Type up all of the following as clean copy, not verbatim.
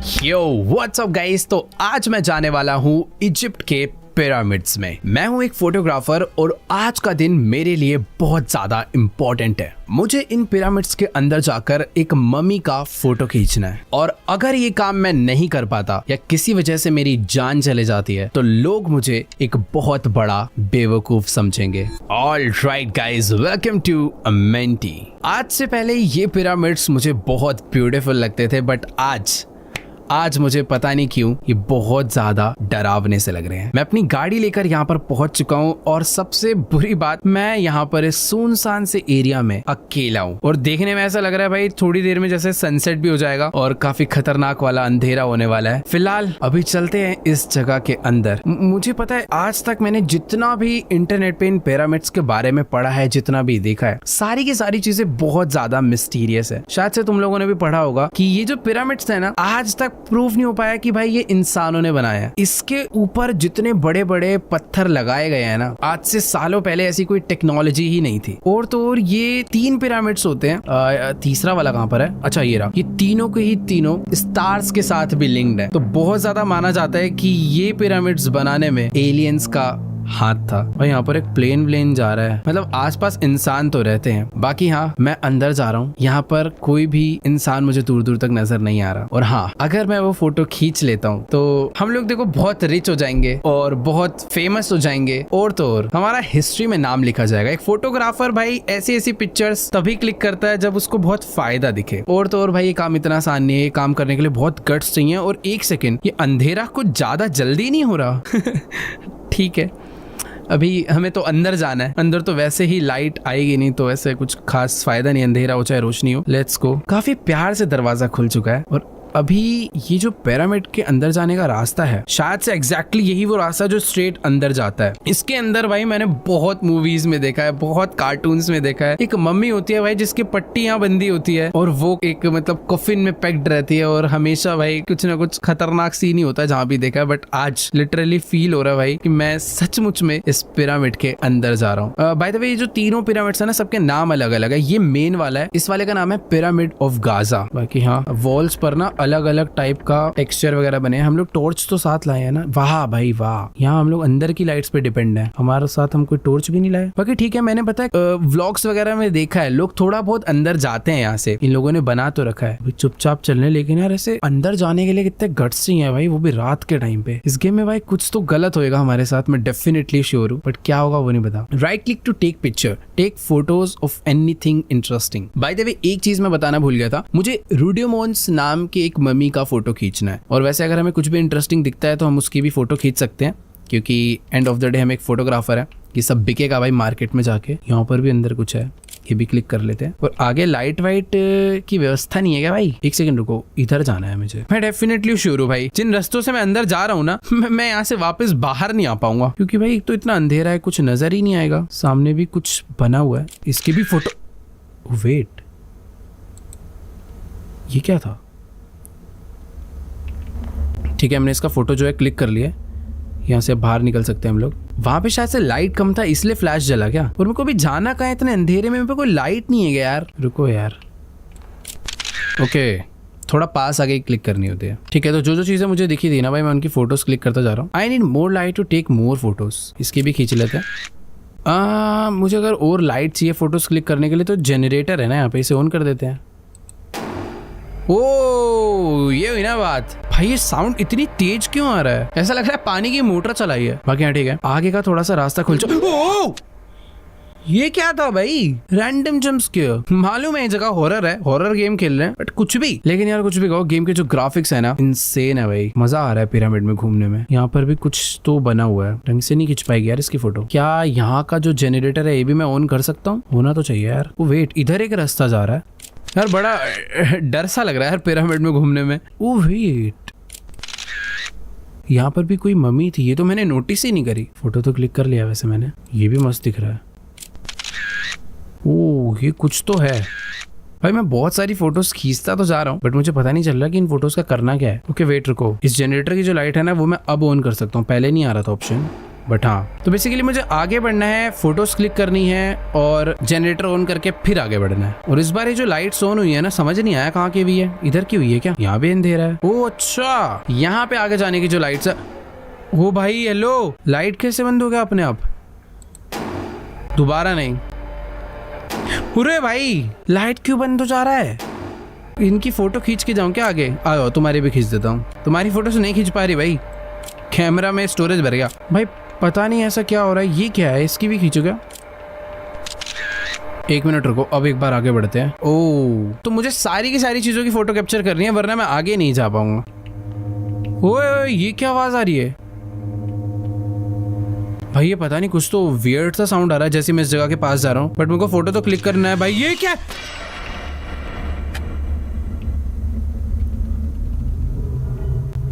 Yo what's up guys. तो आज मैं जाने वाला हूँ इजिप्ट के पिरामिड्स में। मैं हूँ एक फोटोग्राफर और आज का दिन मेरे लिए बहुत ज्यादा इम्पोर्टेंट है। मुझे इन पिरामिड्स के अंदर जाकर एक मम्मी का फोटो खींचना है और अगर ये काम मैं नहीं कर पाता या किसी वजह से मेरी जान चले जाती है तो लोग मुझे एक बहुत बड़ा बेवकूफ समझेंगे। All right guys, welcome to Amenti. आज से पहले ये पिरामिड्स मुझे बहुत ब्यूटीफुल लगते थे बट आज मुझे पता नहीं क्यों ये बहुत ज्यादा डरावने से लग रहे हैं। मैं अपनी गाड़ी लेकर यहाँ पर पहुंच चुका हूँ और सबसे बुरी बात, मैं यहाँ पर इस सुनसान से एरिया में अकेला हूँ और देखने में ऐसा लग रहा है भाई थोड़ी देर में जैसे सनसेट भी हो जाएगा और काफी खतरनाक वाला अंधेरा होने वाला है। फिलहाल अभी चलते हैं इस जगह के अंदर। मुझे पता है आज तक मैंने जितना भी इंटरनेट पे इन पिरामिड्स के बारे में पढ़ा है, जितना भी देखा है, सारी की सारी चीजें बहुत ज्यादा मिस्टीरियस है। शायद से तुम लोगों ने भी पढ़ा होगा कि ये जो पिरामिड्स है ना, आज तक प्रूफ नहीं हो पाया कि भाई ये इंसानों ने बनाया है। इसके ऊपर जितने बड़े बड़े पत्थर लगाए गए हैं ना, आज से सालों पहले ऐसी कोई टेक्नोलॉजी ही नहीं थी। और तो और ये 3 पिरामिड्स होते हैं। तीसरा वाला कहाँ पर है? अच्छा ये रहा। ये तीनों के ही तीनों स्टार्स के साथ भी लिंक्ड है। तो बहुत ज्यादा माना जाता है कि ये पिरामिड्स बनाने में एलियंस का हाथ था। और यहाँ पर एक प्लेन जा रहा है, मतलब आसपास इंसान तो रहते हैं। बाकी हाँ, मैं अंदर जा रहा हूँ। यहाँ पर कोई भी इंसान मुझे दूर दूर तक नजर नहीं आ रहा। और हाँ, अगर मैं वो फोटो खींच लेता हूँ तो हम लोग देखो बहुत रिच हो जाएंगे और बहुत फेमस हो जाएंगे और तो और हमारा हिस्ट्री में नाम लिखा जाएगा। एक फोटोग्राफर भाई ऐसी पिक्चर्स तभी क्लिक करता है जब उसको बहुत फायदा दिखे। और तो और भाई ये काम इतना आसान नहीं है। ये काम करने के लिए बहुत गट्स चाहिए। और एक सेकेंड, ये अंधेरा कुछ ज्यादा जल्दी नहीं हो रहा? ठीक है, अभी हमें तो अंदर जाना है। अंदर तो वैसे ही लाइट आएगी नहीं, तो वैसे कुछ खास फायदा नहीं, अंधेरा हो चाहे रोशनी हो। Let's go. काफी प्यार से दरवाजा खुल चुका है और अभी ये जो पिरामिड के अंदर जाने का रास्ता है, शायद से एग्जैक्टली यही वो रास्ता जो स्ट्रेट अंदर जाता है। इसके अंदर भाई मैंने बहुत मूवीज में देखा है, बहुत कार्टून्स में देखा है। एक मम्मी होती है भाई जिसकी पट्टी यहाँ बंदी होती है और वो एक मतलब कफिन में पैक्ड रहती है और हमेशा भाई कुछ ना कुछ खतरनाक सीन ही होता है जहाँ भी देखा है। बट आज लिटरली फील हो रहा है भाई कि मैं सचमुच में इस पिरामिड के अंदर जा रहा हूँ। बाय द वे, ये जो तीनों पिरामिड्स है ना, सबके नाम अलग अलग है। ये मेन वाला है, इस वाले का नाम है पिरामिड ऑफ गाजा। बाकी हाँ, वॉल्स पर ना अलग अलग टाइप का टेक्सचर वगैरह बने हैं। हम लोग टॉर्च तो साथ लाए हैं ना। वाह भाई वाह, यहाँ हम लोग अंदर की लाइट्स पे डिपेंड है, हमारे साथ हम कोई टॉर्च भी नहीं लाए। बाकी ठीक है, मैंने पता है व्लॉग्स वगैरह में देखा है लोग थोड़ा बहुत अंदर जाते हैं। यहाँ से इन लोगों ने बना तो रखा है चुपचाप चलने, लेकिन यार ऐसे अंदर जाने के लिए कितने गट्स चाहिए भाई, वो भी रात के टाइम पे। इस गेम में भाई कुछ तो गलत होएगा हमारे साथ, मैं डेफिनेटली श्योर हूँ, बट क्या होगा वो नहीं पता। Right click to take picture, take photos of anything interesting. By the way, एक चीज मैं बताना भूल गया था, मुझे रूडियोमोन्स नाम के एक मम्मी का फोटो खींचना है। और वैसे अगर हमें कुछ भी इंटरेस्टिंग दिखता है तो हम उसकी भी फोटो खींच सकते हैं, क्योंकि एंड ऑफ द डे हम एक फोटोग्राफर है। ये सब बिकेगा भाई मार्केट में जाके। यहाँ पर भी अंदर कुछ है, ये भी क्लिक कर लेते हैं। और आगे लाइट वाइट की व्यवस्था नहीं है क्या भाई? एक सेकंड रुको, इधर जाना है मुझे। मैं डेफिनेटली श्योर हूँ भाई, जिन रास्तों से मैं अंदर जा रहा हूँ ना, मैं यहाँ से वापस बाहर नहीं आ पाऊंगा, क्योंकि भाई एक तो इतना अंधेरा है, कुछ नजर ही नहीं आएगा। सामने भी कुछ बना हुआ है, इसकी भी फोटो। वेट, ये क्या था? ठीक है, हमने इसका फोटो जो है क्लिक कर लिया। यहाँ से बाहर निकल सकते हैं हम लोग। वहां पे शायद से लाइट कम था इसलिए फ्लैश जला क्या? और मेरे को भी जाना कहाँ है इतने अंधेरे में? कोई लाइट नहीं है क्या यार? रुको यार। ओके, थोड़ा पास आगे क्लिक करनी होती है। ठीक है, तो जो जो चीजें मुझे दिखी थी ना भाई, मैं उनकी फोटोज क्लिक करता जा रहा हूँ। I need more light to take more photos. इसकी भी खींच लेते हैं। मुझे अगर और लाइट चाहिए फोटोज क्लिक करने के लिए तो जेनरेटर है ना यहाँ पे, इसे ऑन कर देते हैं। ओ, ये हुई ना बात। भाई ये साउंड इतनी तेज क्यों आ रहा है? ऐसा लग रहा है पानी की मोटर चलाई है। बाकी हाँ ठीक है, आगे का थोड़ा सा रास्ता खुल चुका। ओ, ये क्या था भाई? Random jump scare. मालूम है ये जगह हॉरर है, हॉरर गेम खेल रहे हैं, बट कुछ भी। लेकिन यार कुछ भी कहो, गेम के जो ग्राफिक्स है ना, इनसेन है भाई। मजा आ रहा है पिरामिड में घूमने में। यहाँ पर भी कुछ तो बना हुआ है, ढंग से नहीं खींच पाएगी यार इसकी फोटो। क्या यहाँ का जो जेनरेटर है ये भी मैं ऑन कर सकता हूँ? होना तो चाहिए यार। वो वेट, इधर एक रास्ता जा रहा है यार, बड़ा डर सा लग रहा है यार पिरामिड में घूमने में। ओ वेट, यहाँ पर भी कोई मम्मी थी, ये तो मैंने नोटिस ही नहीं करी। फोटो तो क्लिक कर लिया वैसे मैंने। ये भी मस्त दिख रहा है। ओह, ये कुछ तो है भाई। मैं बहुत सारी फोटोज खींचता तो जा रहा हूँ, बट मुझे पता नहीं चल रहा कि इन फोटोज का करना क्या है। ओके वेट रुको, इस जनरेटर की जो लाइट है ना वो मैं अब ऑन कर सकता हूँ, पहले नहीं आ रहा था ऑप्शन। बट हाँ, तो बेसिकली मुझे आगे बढ़ना है, फोटोज क्लिक करनी है और जनरेटर ऑन करके फिर आगे बढ़ना है। और इस बार ये जो लाइट्स ऑन हुई है ना, समझ नहीं आया कहाँ की हुई है, इधर की हुई है क्या? यहाँ भी अंधेरा है। ओ अच्छा, यहाँ पे आगे जाने की जो लाइट्स है। ओ भाई हेलो, लाइट कैसे बंद हो गया अपने आप? दोबारा नहीं। अरे भाई लाइट क्यों बंद हो जा रहा है? इनकी फोटो खींच के जाऊं क्या आगे? आओ तुम्हारी भी खींच देता हूँ। तुम्हारी फोटो से नहीं खींच पा रही भाई, कैमरा में स्टोरेज भर गया भाई। पता नहीं ऐसा क्या हो रहा है। ये क्या है, इसकी भी खींचो क्या? 1 मिनट रुको, अब एक बार आगे बढ़ते हैं। ओ तो मुझे सारी की सारी चीजों की फोटो कैप्चर करनी है, वरना मैं आगे नहीं जा पाऊंगा। ओए ये क्या आवाज आ रही है भाई? ये पता नहीं, कुछ तो वियर्ड सा साउंड आ रहा है जैसे मैं इस जगह के पास जा रहा हूँ, बट मेरे को फोटो तो क्लिक करना है भाई। ये क्या?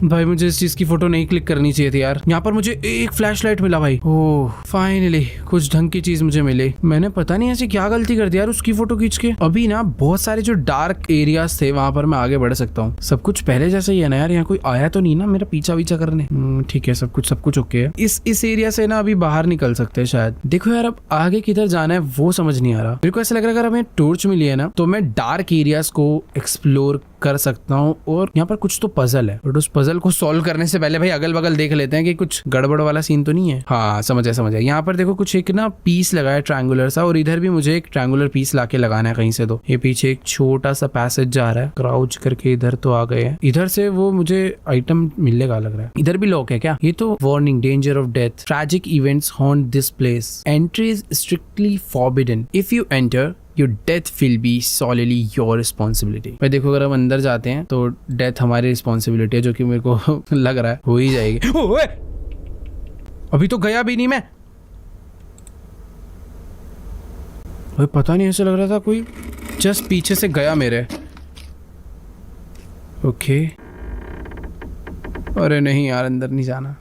भाई मुझे इस चीज की फोटो नहीं क्लिक करनी चाहिए थी यार। यहाँ पर मुझे एक फ्लैशलाइट मिला भाई। ओह फाइनली कुछ ढंग की चीज मुझे मिली। मैंने पता नहीं ऐसी क्या गलती कर दी यार उसकी फोटो खींच के। अभी ना बहुत सारे जो डार्क एरियाज थे वहां पर मैं आगे बढ़ सकता हूँ। सब कुछ पहले जैसे ही है ना यार, यहाँ कोई आया तो नहीं ना मेरा पीछा वीछा करने? ठीक है, सब कुछ ओके है। इस एरिया से ना अभी बाहर निकल सकते हैं शायद। देखो यार अब आगे किधर जाना है वो समझ नहीं आ रहा मेरे को। ऐसा लग रहा है अगर हमें टॉर्च मिली है ना तो मैं डार्क एरियाज को एक्सप्लोर कर सकता हूँ। और यहाँ पर कुछ तो पजल है, बट उस पजल को सॉल्व करने से पहले भाई अगल बगल देख लेते हैं कि कुछ गड़बड़ वाला सीन तो नहीं है। हाँ समझ आया। यहाँ पर देखो कुछ एक ना पीस लगा है ट्रायंगुलर सा, और इधर भी मुझे एक ट्रायंगुलर पीस लाके लगाना है कहीं से। तो ये पीछे एक छोटा सा पैसेज जा रहा है, क्राउच करके इधर तो आ गए हैं। इधर से वो मुझे आइटम मिलेगा लग रहा है। इधर भी लॉक है क्या? ये तो warning, danger of death, tragic events haunt this place, entry is strictly forbidden, if you enter your death will be solely your responsibility। भाई देखो अगर हम अंदर जाते हैं तो डेथ हमारी रिस्पॉन्सिबिलिटी है, जो कि मेरे को लग रहा है हो ही जाएगी। ओए अभी तो गया भी नहीं मैं। भाई पता नहीं, ऐसा लग रहा था कोई जस्ट पीछे से गया मेरे। ओके अरे नहीं यार, अंदर नहीं जाना।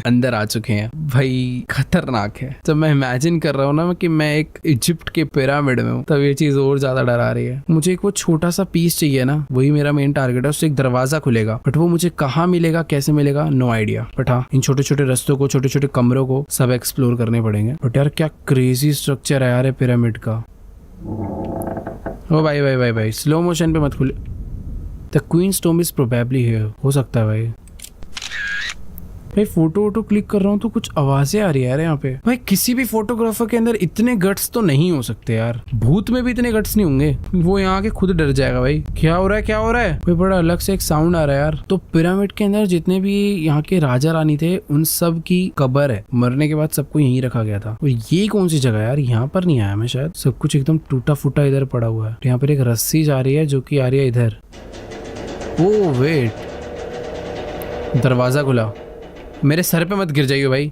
अंदर आ चुके हैं भाई, खतरनाक है। जब मैं इमेजिन कर रहा हूँ ना कि मैं एक इजिप्ट के पिरामिड में हूँ, तब ये चीज और ज्यादा डरा रही है। मुझे एक वो छोटा सा पीस चाहिए ना, वही मेरा मेन टारगेट है। उससे एक दरवाजा खुलेगा, बट वो मुझे कहाँ मिलेगा, कैसे मिलेगा, नो आइडिया। बट हाँ, इन छोटे छोटे रस्तों को, छोटे छोटे कमरों को सब एक्सप्लोर करने पड़ेंगे। बट यार क्या क्रेजी स्ट्रक्चर है यार पिरामिड का। ओ भाई भाई भाई भाई, स्लो मोशन पे मत खुले। The queen's tomb is probably here. हो सकता है भाई। भाई फोटो क्लिक कर रहा हूँ तो कुछ आवाजें आ रही है यार यहाँ पे। भाई किसी भी फोटोग्राफर के अंदर इतने गट्स तो नहीं हो सकते यार। भूत में भी इतने गट्स नहीं होंगे। वो यहाँ के खुद डर जाएगा भाई। क्या हो रहा है, क्या हो रहा है? भाई बड़ा अलग से एक साउंड आ रहा है यार। तो पिरामिड के अंदर जितने भी यहाँ के राजा रानी थे उन सब की कब्र है। मरने के बाद सबको यहीं रखा गया था। और ये कौन सी जगह यार? यहाँ पर नहीं आया मैं शायद। सब कुछ एकदम टूटा फूटा इधर पड़ा हुआ है। यहाँ पर एक रस्सी जा रही है जो की आ रही है इधर। ओ वेट, दरवाजा खुला। मेरे सर पे मत गिर जाइए भाई।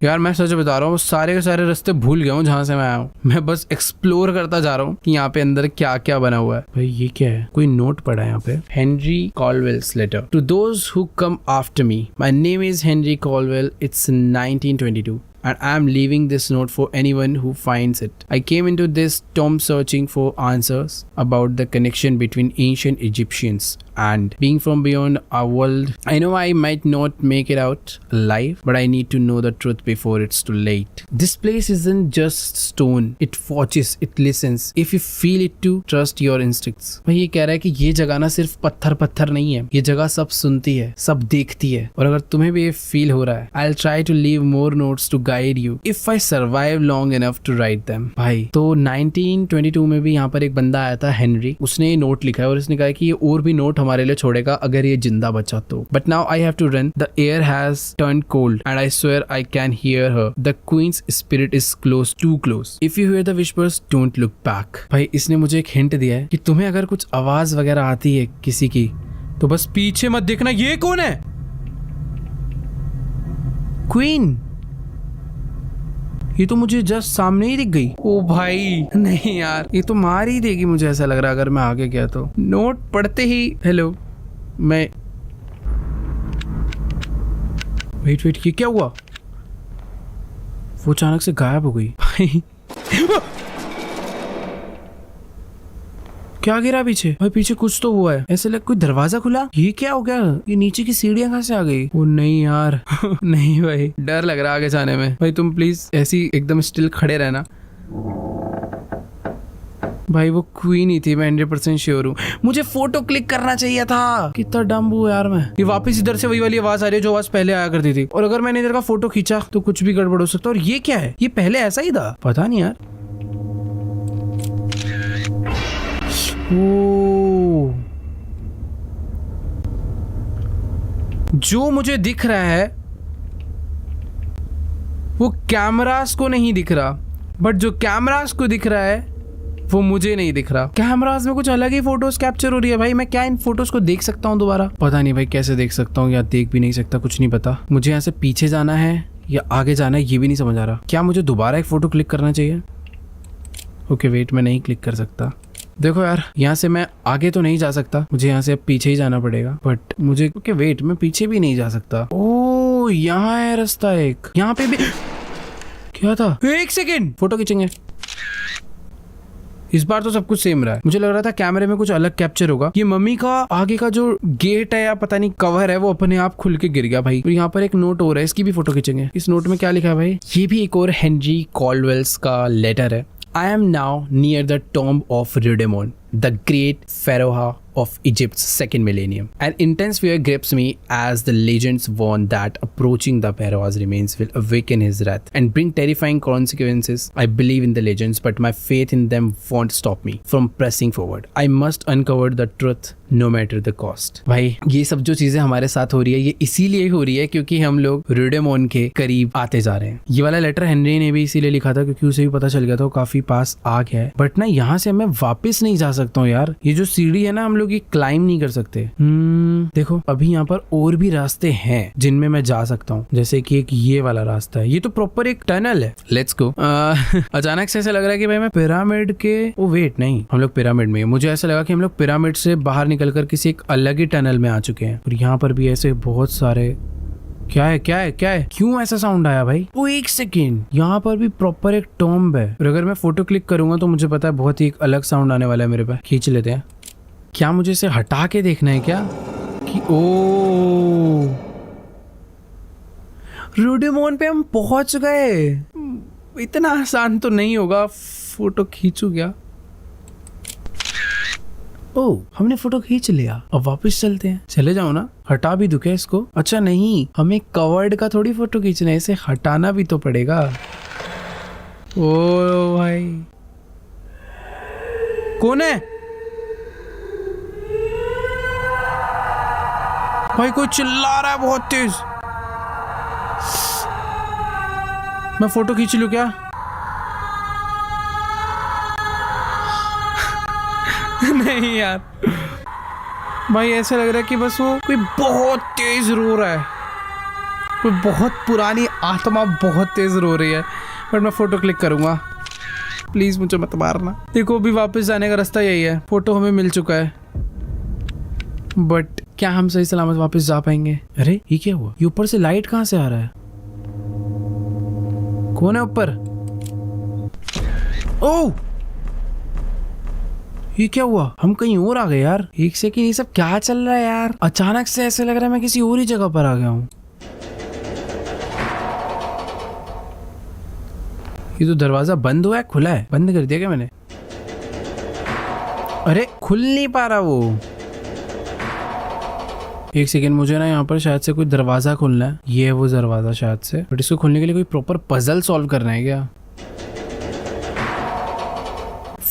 यार मैं सच बता रहा हूँ, सारे के सारे रास्ते भूल गया हूँ जहाँ से मैं आया हूँ। मैं बस एक्सप्लोर करता जा रहा हूँ कि यहाँ पे अंदर क्या क्या बना हुआ है। भाई ये क्या है? कोई नोट पड़ा है यहाँ पे। Henry Caldwell's letter to those who come after me, my name is Henry Caldwell, it's 1922 and I am leaving this note for anyone who finds it. I came into this tomb searching for answers about the connection between ancient Egyptians and being from beyond our world. I know I might not make it out alive, but I need to know the truth before it's too late. This place isn't just stone. It watches, it listens. If you feel it too, trust your instincts. भाई ये कह रहा है कि ये जगह ना सिर्फ पत्थर नहीं है, ये जगह सब सुनती है, सब देखती है। और अगर तुम्हें भी ये फील हो रहा है, I'll try to leave more notes to guide you if I survive long enough to write them. भाई तो 1922 में भी यहाँ पर एक बंदा आया था हेनरी। उसने ये नोट लिखा है और उसने कहा कि ये और भी नोट हमारे लिए छोड़ेगा अगर ये जिंदा बचा तो। But now I have to run. The air has turned cold and I swear I can hear her. The queen's spirit is close, too close. If you hear the whispers, don't look back. भाई इसने मुझे एक hint दिया है कि तुम्हें अगर कुछ आवाज वगैरह आती है किसी की तो बस पीछे मत देखना। ये कौन है? क्वीन। ये तो मुझे जस्ट सामने ही दिख गई। ओ भाई नहीं यार, ये तो मार ही देगी मुझे ऐसा लग रहा है अगर मैं आगे गया तो। नोट पढ़ते ही हेलो मैं वेट ये क्या हुआ? वो अचानक से गायब हो गई भाई। क्या गिरा पीछे? भाई पीछे कुछ तो हुआ है, ऐसे लग कोई दरवाजा खुला। ये क्या हो गया? ये नीचे की सीढ़ियां कहाँ से आ गई? ओ नहीं यार नहीं भाई, डर लग रहा है आगे जाने में। भाई तुम प्लीज ऐसी एकदम स्टिल खड़े रहना। भाई वो क्वीन ही थी, मैं 100% श्योर हूँ। मुझे फोटो क्लिक करना चाहिए था। कितना डम्ब हूँ यार मैं। ये वापस इधर से वही वाली आवाज आ रही है जो आवाज पहले आया करती थी, और अगर मैंने इधर का फोटो खींचा तो कुछ भी गड़बड़ हो सकता है। और ये क्या है? ये पहले ऐसा ही था? पता नहीं यार। ओ, जो मुझे दिख रहा है वो कैमरास को नहीं दिख रहा, बट जो कैमरास को दिख रहा है वो मुझे नहीं दिख रहा। कैमरास में कुछ अलग ही फोटोज कैप्चर हो रही है। भाई मैं क्या इन फोटोज को देख सकता हूँ दोबारा? पता नहीं भाई कैसे देख सकता हूँ या देख भी नहीं सकता, कुछ नहीं पता। मुझे यहाँ से पीछे जाना है या आगे जाना है ये भी नहीं समझ आ रहा। क्या मुझे दोबारा एक फोटो क्लिक करना चाहिए? ओके वेट, मैं नहीं क्लिक कर सकता। देखो यार, यहाँ से मैं आगे तो नहीं जा सकता, मुझे यहाँ से अब पीछे ही जाना पड़ेगा। बट मुझे ओके वेट, मैं पीछे भी नहीं जा सकता। ओ यहाँ है रास्ता एक, यहाँ पे भी क्या था? एक सेकेंड, फोटो खींचेंगे। इस बार तो सब कुछ सेम रहा है। मुझे लग रहा था कैमरे में कुछ अलग कैप्चर होगा। ये मम्मी का आगे का जो गेट है या पता नहीं कवर है वो अपने आप खुल के गिर गया भाई। और यहाँ पर एक नोट हो रहा है, इसकी भी फोटो खींचेंगे। इस नोट में क्या लिखा है भाई? ये भी एक और हेनरी कॉल्डवेल्स का लेटर है। I am now near the tomb of Rudimon, the great pharaoh of Egypt's second millennium. An intense fear grips me as the legends warn that approaching the pharaoh's remains will awaken his wrath and bring terrifying consequences. I believe in the legends, but my faith in them won't stop me from pressing forward. I must uncover the truth no matter the cost. भाई ये सब जो चीजें हमारे साथ हो रही है ये इसीलिए हो रही है क्योंकि हम लोग रुडेमोन के करीब आते जा रहे हैं। ये वाला लेटर हेनरी ने भी इसीलिए लिखा था क्योंकि उसे भी पता चल गया था वो काफी पास आ गया है। बट ना यहाँ से मैं वापस नहीं जा सकता हूँ यार। ये जो सीढ़ी है ना हम लोग ये क्लाइम नहीं कर सकते। देखो अभी यहाँ पर और भी रास्ते हैं जिनमें मैं जा सकता हूँ, जैसे कि एक ये वाला रास्ता है। ये तो प्रॉपर एक टनल है। Let's go. अचानक से ऐसा लग रहा है कि भाई मैं पिरामिड के ओ वेट नहीं, हम लोग पिरामिड में। मुझे ऐसा लगा कि हम लोग पिरामिड से बाहर निकल कर किसी एक अलग ही टनल में आ चुके हैं। और यहाँ पर भी ऐसे बहुत सारे क्या है क्या है क्या है? क्यों ऐसा साउंड आया भाई? वो एक सेकेंड, यहाँ पर भी प्रॉपर एक टॉम्ब है। और अगर मैं फोटो क्लिक करूंगा तो मुझे पता है बहुत ही एक अलग साउंड आने वाला है मेरे पास। खींच लेते हैं। क्या मुझे इसे हटा के देखना है क्या? कि ओ रुडेमोन पे हम पहुंच गए। इतना आसान तो नहीं होगा। फोटो खींचू क्या? ओ हमने फोटो खींच लिया, अब वापस चलते हैं। चले जाओ ना, हटा भी दूं क्या इसको? अच्छा नहीं, हमें कवर्ड का थोड़ी फोटो खींचना है, इसे हटाना भी तो पड़ेगा। ओ भाई कौन है? भाई कोई चिल्ला रहा है बहुत तेज। मैं फोटो खींच लूं क्या? नहीं यार भाई, ऐसा लग रहा है कि बस वो कोई बहुत तेज रो रहा है। कोई बहुत पुरानी आत्मा बहुत तेज रो रही है। बट मैं फोटो क्लिक करूंगा। प्लीज मुझे मत मारना। देखो अभी वापस जाने का रास्ता यही है। फोटो हमें मिल चुका है, बट क्या हम सही सलामत वापस जा पाएंगे? अरे ये क्या हुआ? ये ऊपर से लाइट कहाँ से आ रहा है? कौन है ऊपर? ओह ये क्या हुआ? हम कहीं और आ गए यार। एक सेकंड, ये सब क्या चल रहा है यार? अचानक से ऐसे लग रहा है मैं किसी और ही जगह पर आ गया हूँ। ये तो दरवाजा बंद हुआ है, खुला है? बंद कर दिया क्या मैंने? अरे खुल नहीं पा रहा वो। एक सेकेंड, मुझे ना यहाँ पर शायद से कोई दरवाजा खोलना है। ये है वो दरवाजा शायद से, बट इसको खोलने के लिए कोई प्रॉपर पजल सॉल्व करना है क्या?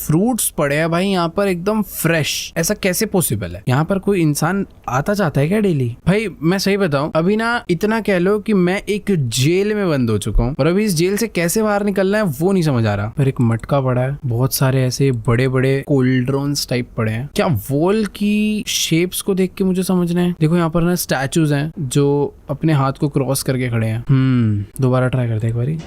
फ्रूट्स पड़े हैं भाई यहाँ पर एकदम फ्रेश। ऐसा कैसे पॉसिबल है? यहाँ पर कोई इंसान आता जाता है क्या डेली? भाई मैं सही बताऊं, अभी ना इतना कह लो कि मैं एक जेल में बंद हो चुका हूँ और अभी इस जेल से कैसे बाहर निकलना है वो नहीं समझ आ रहा। पर एक मटका पड़ा है, बहुत सारे ऐसे बड़े बड़े कोल्ड्रोन्स टाइप पड़े हैं। क्या वॉल की शेप्स को देख के मुझे समझना है? देखो यहाँ पर ना स्टैचूज हैं जो अपने हाथ को क्रॉस करके खड़े हैं। दोबारा ट्राई करते हैं एक बारी।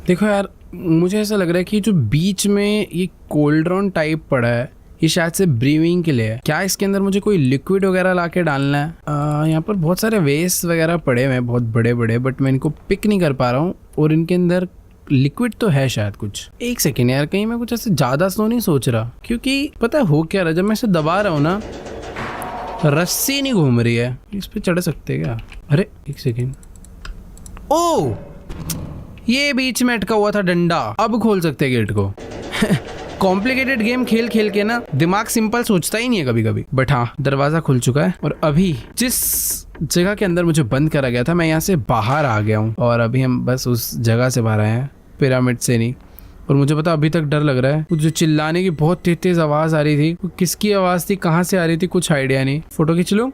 देखो यार, मुझे ऐसा लग रहा है कि जो बीच में ये कोल्ड्रॉन टाइप पड़ा है ये शायद से ब्रीविंग के लिए है। क्या इसके अंदर मुझे कोई लिक्विड वगैरह लाके डालना है? यहाँ पर बहुत सारे वेस्ट वगैरह पड़े हुए हैं बहुत बड़े बड़े, बट मैं इनको पिक नहीं कर पा रहा हूँ और इनके अंदर लिक्विड तो है शायद कुछ। एक सेकेंड यार, कहीं मैं कुछ ऐसे ज्यादा स्लो नहीं सोच रहा, क्योंकि पता है हो क्या रहा, जब मैं इसे दबा रहा हूँ ना रस्सी नहीं घूम रही है। इस पे चढ़ सकते क्या? अरे एक सेकेंड, ओ ये बीच में अटका हुआ था डंडा, अब खोल सकते हैं गेट को। कॉम्प्लिकेटेड गेम खेल खेल के ना दिमाग सिंपल सोचता ही नहीं है कभी कभी। बट हाँ, दरवाजा खुल चुका है और अभी जिस जगह के अंदर मुझे बंद करा गया था मैं यहाँ से बाहर आ गया हूँ और अभी हम बस उस जगह से बाहर आए हैं, पिरामिड से नहीं। और मुझे पता अभी तक डर लग रहा है, कुछ जो चिल्लाने की बहुत तेज तेज आवाज आ रही थी, किसकी आवाज थी, कहाँ से आ रही थी, कुछ आइडिया नहीं। फोटो खींच लो।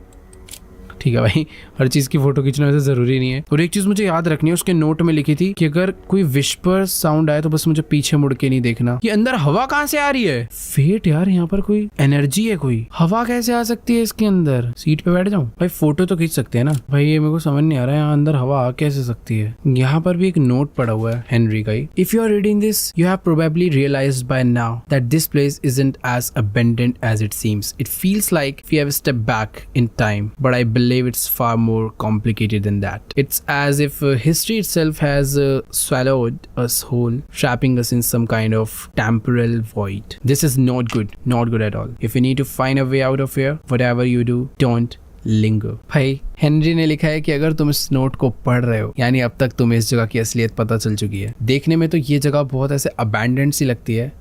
ठीक है भाई, हर चीज की फोटो खींचना वैसे जरूरी नहीं है। और एक चीज मुझे याद रखनी है, उसके नोट में लिखी थी कि अगर कोई विस्पर साउंड आए तो बस मुझे पीछे मुड़ के नहीं देखना। ये अंदर हवा कहाँ से आ रही है? फेट यार, यहाँ पर कोई एनर्जी है, कोई हवा कैसे आ सकती है इसके अंदर? सीट पे बैठ जाऊं भाई? फोटो तो खींच सकते हैं ना भाई, ये मेरे को समझ नहीं आ रहा है यहाँ अंदर हवा आ कैसे सकती है। यहाँ पर भी एक नोट पड़ा हुआ है हेनरी का ही। If you are reading this you have probably realised by now that this place isn't as abundant as it seems. It feels like we have stepped back in time, but I believe it's far more complicated than that. It's as if history itself has swallowed us whole, trapping us in some kind of temporal void. This is not good at all. If you need to find a way out of here, whatever you do, don't linger. भाई Henry ने लिखा है कि अगर तुम इस note को पढ़ रहे हो, यानी अब तक तुम्हें इस जगह की असलियत पता चल चुकी है। देखने में तो ये जगह बहुत ऐसे अबैंडन्ड सी लगती है,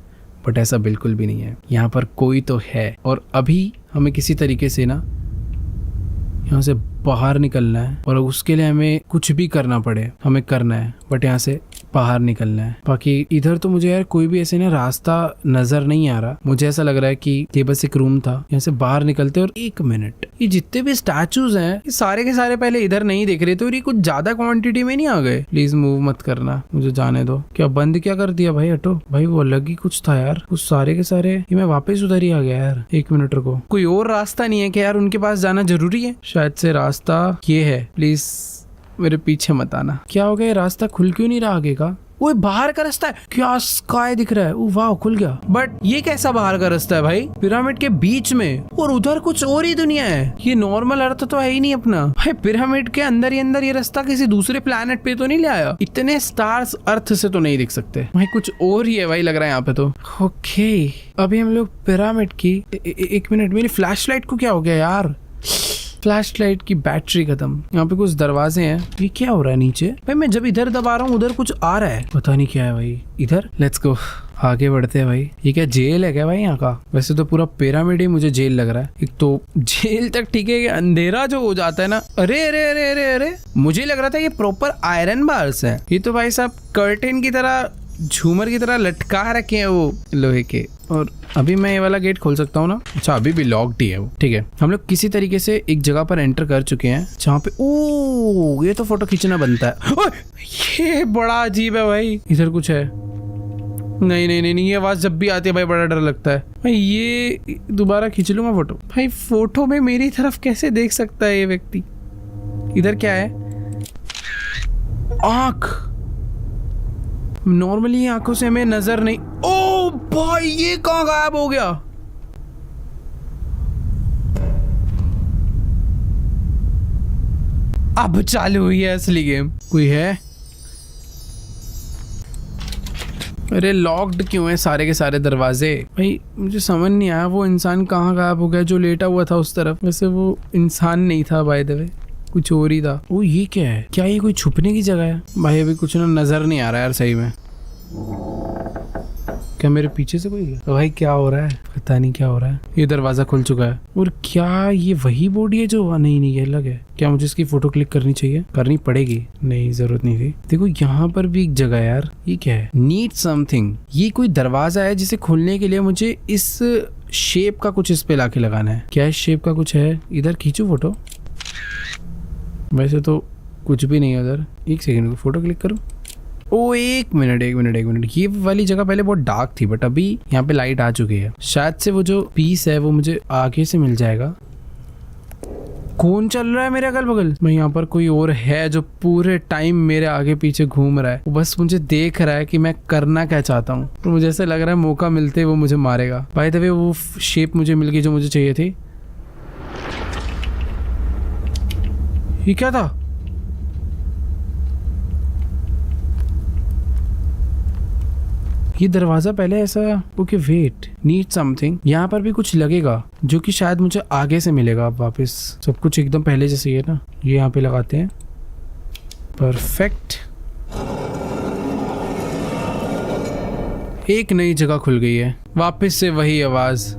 बट ऐसा बिल्कुल भी नहीं है। यहाँ पर कोई तो है और अभी हमें किसी तरीके से ना यहाँ से बाहर निकलना है और उसके लिए हमें कुछ भी करना पड़े हमें करना है, बट यहाँ से बाहर निकलना है। बाकी इधर तो मुझे यार कोई भी ऐसे ना रास्ता नजर नहीं आ रहा। मुझे ऐसा लग रहा है कि ये बस एक रूम था, यहाँ से बाहर निकलते। और एक मिनट, ये जितने भी स्टैचूज हैं ये सारे के सारे पहले इधर नहीं दिख रहे थे और ये कुछ ज्यादा क्वांटिटी में नहीं आ गए। प्लीज मूव मत करना, मुझे जाने दो। क्या बंद क्या कर दिया भाई? हटो भाई, वो अलग ही कुछ था यार, कुछ सारे के सारे। ये मैं वापस उधर ही आ गया यार। एक मिनट रुको, कोई और रास्ता नहीं है क्या यार? उनके पास जाना जरूरी है? शायद से रास्ता ये है। प्लीज मेरे पीछे मत आना। क्या हो गया, रास्ता खुल क्यों नहीं रहा आगे का? वो बाहर का रास्ता है क्या? स्काई दिख रहा है, वाह खुल गया। बट ये कैसा बाहर का रास्ता है भाई? पिरामिड के बीच में और उधर कुछ और ही दुनिया है। ये नॉर्मल अर्थ तो है ही नहीं अपना भाई। पिरामिड के अंदर ही अंदर ये रास्ता किसी दूसरे प्लेनेट पे तो नहीं ले आया? इतने स्टार्स अर्थ से तो नहीं दिख सकते भाई, कुछ और ही है भाई लग रहा है यहाँ पे तो। ओके अभी हम लोग पिरामिड की एक मिनट, मेरी फ्लैश लाइट को क्या हो गया यार? फ्लैश लाइट की बैटरी खत्म। यहाँ पे कुछ दरवाजे हैं, ये क्या हो रहा है नीचे? भाई मैं जब इधर दबा रहा हूँ उधर कुछ आ रहा है, पता नहीं क्या है भाई। इधर लेट्स गो, आगे बढ़ते हैं भाई। ये क्या जेल है क्या भाई यहाँ का? वैसे तो पूरा पिरामिड ही मुझे जेल लग रहा है। एक तो जेल तक ठीक है, अंधेरा जो हो जाता है ना, अरे अरे अरे अरे अरे, मुझे लग रहा था ये प्रॉपर आयरन बार्स है। ये तो भाई साहब कर्टेन की तरह, झूमर की तरह लटका रखे हैं वो लोहे के। और अभी मैं ये वाला गेट खोल सकता हूँ ना? अच्छा अभी भी लॉक्ड ही है वो। ठीक है, हम लोग किसी तरीके से एक जगह पर एंटर कर चुके हैं जहाँ पे ओ ये तो फोटो खींचना बनता है। ओए, ये बड़ा अजीब है भाई। इधर कुछ है? नहीं नहीं नहीं नहीं, ये आवाज जब भी आती है भाई बड़ा डर लगता है भाई। ये दोबारा खींच लूंगा फोटो। भाई फोटो में मेरी तरफ कैसे देख सकता है ये व्यक्ति? इधर क्या है? आँख। नॉर्मली आंखों से हमें नजर नहीं। ओ भाई ये कहां गायब हो गया? अब चालू हुई है असली गेम। कोई है? अरे लॉक्ड क्यों है सारे के सारे दरवाजे? भाई मुझे समझ नहीं आया वो इंसान कहाँ गायब हो गया जो लेटा हुआ था उस तरफ। वैसे वो इंसान नहीं था बाय द वे, कुछ और ही था। ओ ये क्या है? क्या ये कोई छुपने की जगह है? भाई अभी कुछ ना नजर नहीं आ रहा यार सही में। क्या मेरे पीछे से कोई है? भाई क्या हो रहा है? पता नहीं क्या हो रहा है। ये दरवाजा खुल चुका है। और क्या ये वही बॉडी है जो? नहीं नहीं ये अलग है। क्या मुझे इसकी फोटो क्लिक करनी चाहिए? करनी पड़ेगी? नहीं जरूरत नहीं थी। देखो यहाँ पर भी एक जगह है यार। ये क्या है? Need something. ये कोई दरवाजा है जिसे खोलने के लिए मुझे इस शेप का कुछ इस पे लाके लगाना है। क्या इस शेप का कुछ है? इधर खींचू फोटो? वैसे तो कुछ भी नहीं है उधर। एक सेकेंड, फोटो क्लिक करूँ? ओ एक मिनट एक मिनट एक मिनट, ये वाली जगह पहले बहुत डार्क थी बट अभी यहाँ पे लाइट आ चुकी है। शायद से वो जो पीस है वो मुझे आगे से मिल जाएगा। कौन चल रहा है मेरे अगल बगल? मैं यहाँ पर कोई और है जो पूरे टाइम मेरे आगे पीछे घूम रहा है। वो बस मुझे देख रहा है कि मैं करना क्या चाहता हूँ। तो मुझे ऐसा लग रहा है मौका मिलते वो मुझे मारेगा। बाय द वे वो शेप मुझे मिल गई जो मुझे चाहिए थी। ये क्या था? ये दरवाजा पहले ऐसा, ओके वेट, नीड समथिंग, यहाँ पर भी कुछ लगेगा जो कि शायद मुझे आगे से मिलेगा। अब वापस सब कुछ एकदम पहले जैसे है ना, ये यहाँ पे लगाते हैं, परफेक्ट। एक नई जगह खुल गई है, वापस से वही आवाज।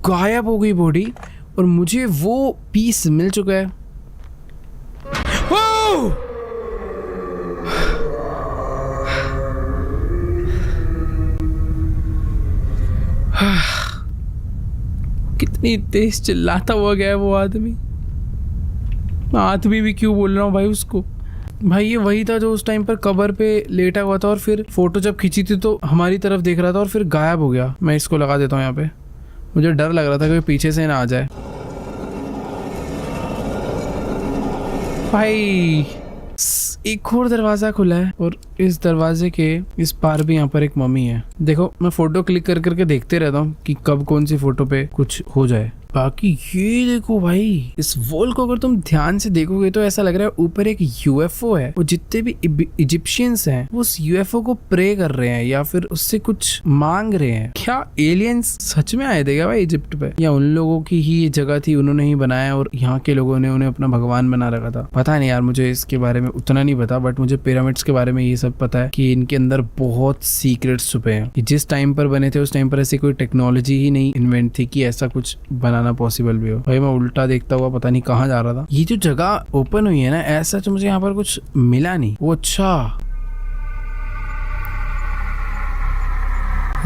गायब हो गई बॉडी और मुझे वो पीस मिल चुका है। कितनी तेज चिल्लाता हुआ गया वो आदमी। आदमी भी क्यों बोल रहा हूँ भाई उसको। भाई ये वही था जो उस टाइम पर कबर पे लेटा हुआ था और फिर फोटो जब खींची थी तो हमारी तरफ देख रहा था और फिर गायब हो गया। मैं इसको लगा देता हूँ यहाँ पे, मुझे डर लग रहा था कि पीछे से ना आ जाए। भाई एक और दरवाजा खुला है और इस दरवाजे के इस पार भी यहाँ पर एक मम्मी है। देखो मैं फोटो क्लिक कर करके देखते रहता हूँ कि कब कौन सी फोटो पे कुछ हो जाए। बाकी ये देखो भाई, इस वॉल को अगर तुम ध्यान से देखोगे तो ऐसा लग रहा है ऊपर एक यूएफओ है। वो जितने भी इजिप्शियंस हैं वो उस यूएफओ को प्रे कर रहे हैं या फिर उससे कुछ मांग रहे हैं। क्या एलियंस सच में आए थे क्या भाई इजिप्ट पे, या उन लोगों की ही ये जगह थी, उन्होंने ही बनाया और यहाँ के लोगों ने उन्हें अपना भगवान बना रखा था। पता नहीं यार, मुझे इसके बारे में उतना नहीं पता, बट मुझे पिरामिड्स के बारे में ये सब पता है कि इनके अंदर बहुत सीक्रेट्स छुपे हैं। कि जिस टाइम पर बने थे उस टाइम पर ऐसी कोई टेक्नोलॉजी ही नहीं इन्वेंट थी कि ऐसा कुछ बनाना पॉसिबल भी हो। भाई मैं उल्टा देखता हुआ पता नहीं कहाँ जा रहा था। ये जो जगह ओपन हुई है ना, ऐसा तो मुझे यहाँ पर कुछ मिला नहीं। वो अच्छा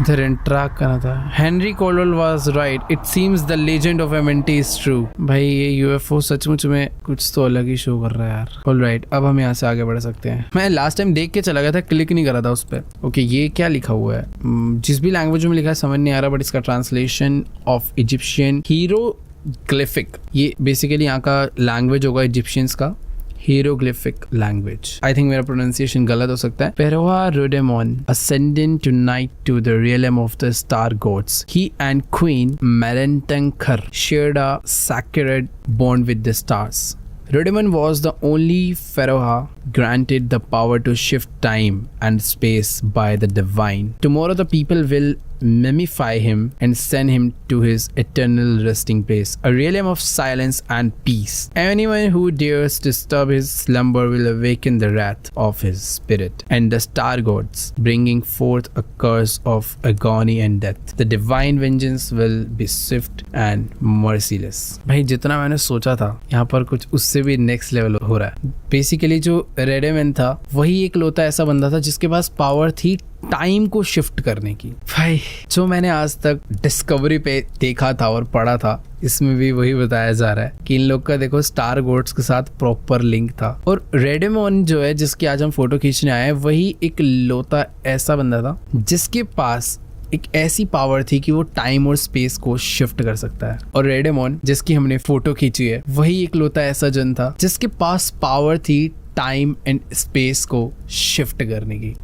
इधर इंटरैक्ट करना था। Henry Caldwell was right, it seems the legend of Amenti is true. भाई ये यूएफओ सचमुच में कुछ तो अलग ही शो कर रहा है यार। ऑलराइट, अब हम यहाँ से आगे बढ़ सकते हैं। मैं लास्ट टाइम देख के चला गया था, क्लिक नहीं करा था उस पर। ओके ये क्या लिखा हुआ है, जिस भी लैंग्वेज में लिखा है समझ नहीं आ रहा, बट इसका ट्रांसलेशन ऑफ इजिप्शियन हीरोग्लिफिक, ये बेसिकली यहाँ का लैंग्वेज होगा इजिप्शियंस का, hieroglyphic language. I think मेरा pronunciation गलत हो सकता है। Pharaoh Rhodemon ascending tonight to the realm of the star gods. He and Queen Merentenkar shared a sacred bond with the stars. Rhodemon was the only pharaoh granted the power to shift time and space by the divine. Tomorrow the people will mummify him and send him to his eternal resting place, a realm of silence and peace. Anyone who dares disturb his slumber will awaken the wrath of his spirit and the star gods, bringing forth a curse of agony and death. The divine vengeance will be swift and merciless. भाई जितना मैंने सोचा था यहाँ पर कुछ उससे भी नेक्स्ट लेवल हो रहा है। बेसिकली जो रेडेमन था वही एक लौता ऐसा बंदा था जिसके पास पावर थी टाइम को शिफ्ट करने की। भाई जो मैंने आज तक डिस्कवरी पे देखा था और पढ़ा था, इसमें भी वही बताया जा रहा है कि इन लोग का देखो स्टार गोड्स के साथ प्रॉपर लिंक था। और रेडेमोन जो है जिसकी आज हम फोटो खींचने आए हैं, वही एक लौता ऐसा बंदा था जिसके पास एक ऐसी पावर थी कि वो टाइम और स्पेस को शिफ्ट कर सकता है। और रेडेमोन जिसकी हमने फोटो खींची है, वही एक लौता ऐसा जन था जिसके पास पावर थी टाइम एंड स्पेस को शिफ्ट करने की।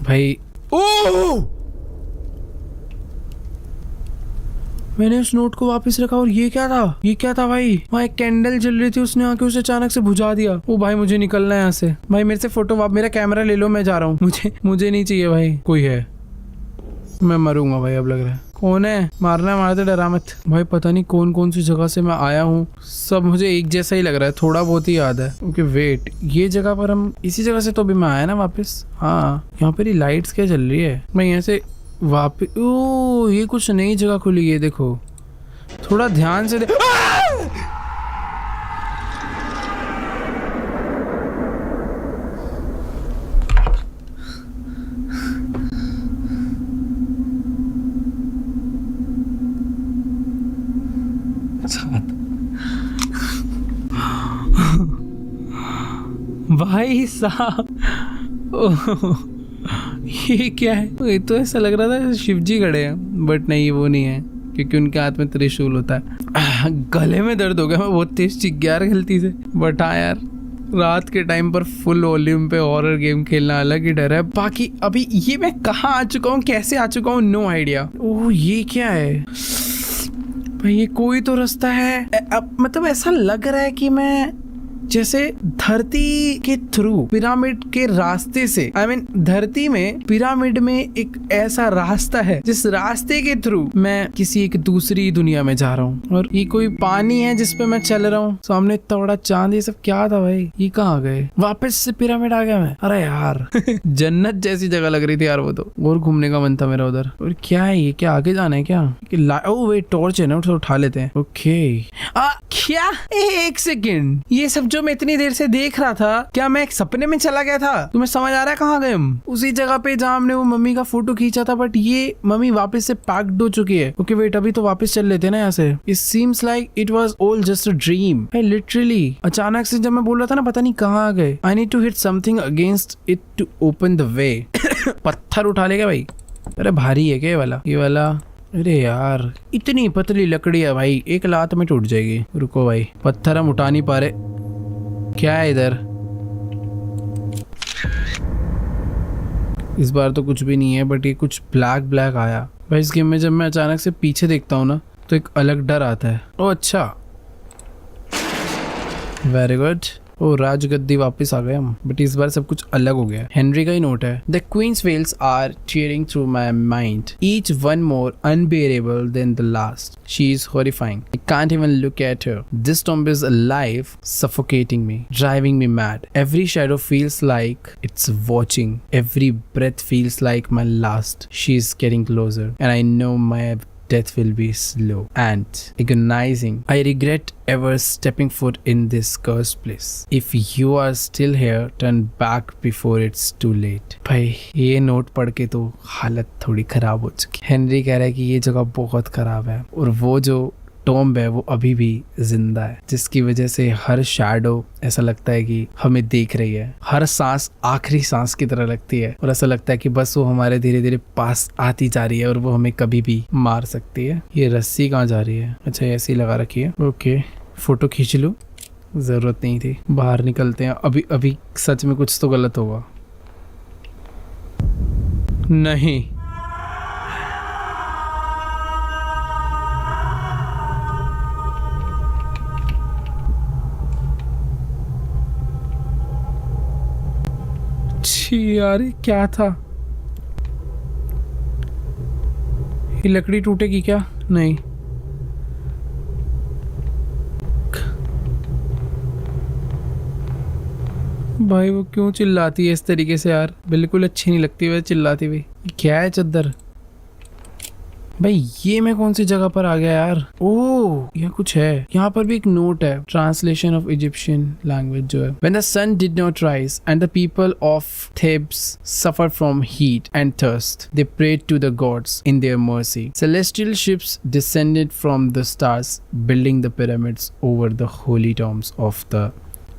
भाई मैंने उस नोट को वापस रखा और ये क्या था, ये क्या था भाई? वहाँ एक कैंडल जल रही थी, उसने आके उसे अचानक से बुझा दिया। ओ भाई मुझे निकलना है यहाँ से। भाई मेरे से फोटो, मेरा कैमरा ले लो, मैं जा रहा हूँ। मुझे नहीं चाहिए भाई। कोई है, मैं मरूंगा भाई। अब लग रहा है कौन है, मारना है, मारते डरा मत भाई। पता नहीं कौन कौन सी जगह से मैं आया हूँ, सब मुझे एक जैसा ही लग रहा है, थोड़ा बहुत ही याद है। ओके वेट, ये जगह पर हम इसी जगह से तो अभी मैं आया ना वापस। हाँ यहाँ पर ही लाइट्स क्या जल रही है। मैं यहाँ से वापस, ओ ये कुछ नई जगह खुली है, देखो थोड़ा ध्यान से भाई साहब ये क्या है? ये तो ऐसा लग रहा था शिव जी खड़े हैं, बट नहीं वो नहीं है क्योंकि उनके हाथ में त्रिशूल होता है। गले में दर्द हो गया, मैं बहुत तेज चिक गया गलती से। बट हाँ यार, रात के टाइम पर फुल वॉल्यूम पे हॉरर गेम खेलना अलग ही डर है। बाकी अभी ये मैं कहाँ आ चुका हूँ, कैसे आ चुका हूँ, नो आइडिया। ओह ये क्या है? भाई ये कोई तो रास्ता है। अब मतलब ऐसा लग रहा है कि मैं जैसे धरती के थ्रू पिरामिड के रास्ते से धरती में पिरामिड में एक ऐसा रास्ता है जिस रास्ते के थ्रू मैं किसी एक दूसरी दुनिया में जा रहा हूँ। और ये कोई पानी है जिसपे मैं चल रहा हूँ, सामने इतना बड़ा चांद, ये सब क्या था भाई? ये कहाँ आ गए? वापस से पिरामिड आ गया मैं। अरे यार जन्नत जैसी जगह लग रही थी यार वो तो। और घूमने का मन था मेरा उधर। और क्या है ये? क्या आगे जाना है क्या? ओ वे टॉर्च है ना, तो उठा लेते हैं। ओके क्या? एक सेकेंड, ये सब जो मैं इतनी देर से देख रहा था, क्या मैं एक सपने में चला गया था? तुम्हें समझ आ रहा है कहाँ गए हम? उसी जगह पे जहाँ हमने वो मम्मी का फोटो खींचा था, बट ये मम्मी वापस से पैक्ड हो चुकी है। ओके वेट, अभी तो वापस चल लेते हैं ना यहाँ से। It seems like it was all just a dream. Literally अचानक से जब मैं बोल रहा था ना पता नहीं कहाँ आ गए। I need to hit something against it to open the way. पत्थर उठा लेगा भाई? अरे भारी है क्या ये वाला? अरे यार इतनी पतली लकड़ी है भाई, एक लात में टूट जाएगी। रुको भाई, पत्थर हम उठा नहीं पा रहे। क्या है इधर? इस बार तो कुछ भी नहीं है, बट ये कुछ ब्लैक ब्लैक आया भाई। इस गेम में जब मैं अचानक से पीछे देखता हूँ ना तो एक अलग डर आता है। ओ अच्छा, वेरी गुड। ओ राजगद्दी वापस आ गए हम, बट इस बार सब कुछ अलग हो गया। हेनरी का ही नोट है। The queen's wells are tearing through my mind, each one more unbearable than the last. She is horrifying. I can't even look at her. This tomb is alive, suffocating me, driving me mad. Every shadow feels like it's watching. Every breath feels like my last. She is getting closer, and I know my death will be slow and agonizing. I regret ever stepping foot in this cursed place. If you are still here, turn back before it's too late. भाई ये note पढ़ के तो हालत थोड़ी खराब हो चुकी। हेनरी कह रहा है कि ये जगह बहुत खराब है और वो जो टॉम्ब है वो अभी भी जिंदा है, जिसकी वजह से हर शैडो ऐसा लगता है कि हमें देख रही है। हर सांस आखिरी सांस की तरह लगती है और ऐसा लगता है कि बस वो हमारे धीरे धीरे पास आती जा रही है और वो हमें कभी भी मार सकती है। ये रस्सी कहाँ जा रही है? अच्छा ऐसे ही लगा रखी है। ओके फोटो खींच लूं, जरूरत नहीं थी। बाहर निकलते हैं। अभी सच में कुछ तो गलत होगा। नहीं, यार क्या था? ये लकड़ी टूटेगी क्या? नहीं। भाई वो क्यों चिल्लाती है इस तरीके से यार? बिल्कुल अच्छी नहीं लगती वैसे चिल्लाती हुई। क्या है चद्दर? भाई ये मैं कौन सी जगह पर आ गया यार? ओह यह कुछ है। यहाँ पर भी एक नोट है, ट्रांसलेशन ऑफ इजिप्शियन लैंग्वेज जो है। When the sun did not rise and the people of Thebes suffered from heat and thirst, they prayed to the gods in their mercy. Celestial ships descended from the stars, building the pyramids over the holy tombs of the